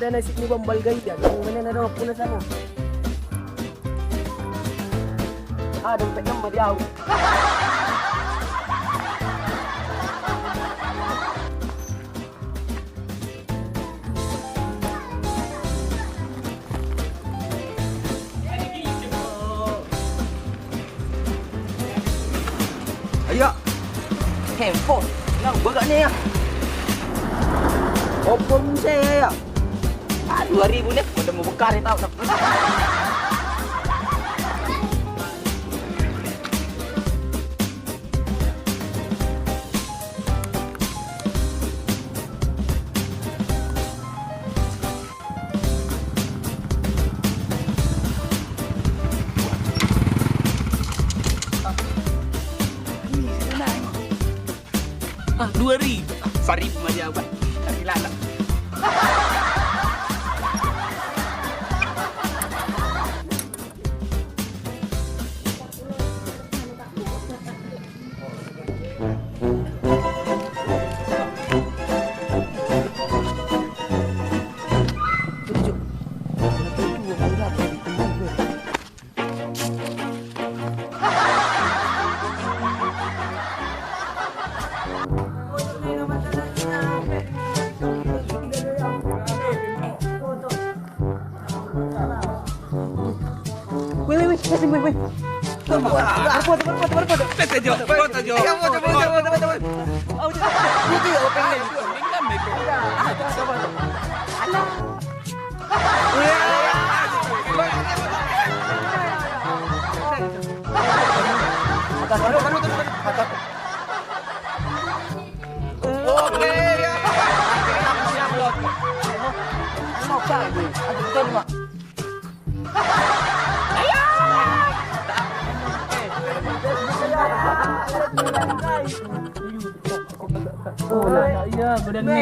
ada nasi ni bambal gaya. Mana ada orang pula sana. Dompet nama dia. Ayo. Handphone. Yang berat ni ya. Opom saya ya. 2,000 ni. Udah mau bekar ni tau. Ah, 2,000. Sorry Maria buat. Tak silap tak. Wait. Vete yo. Ya, badan ni.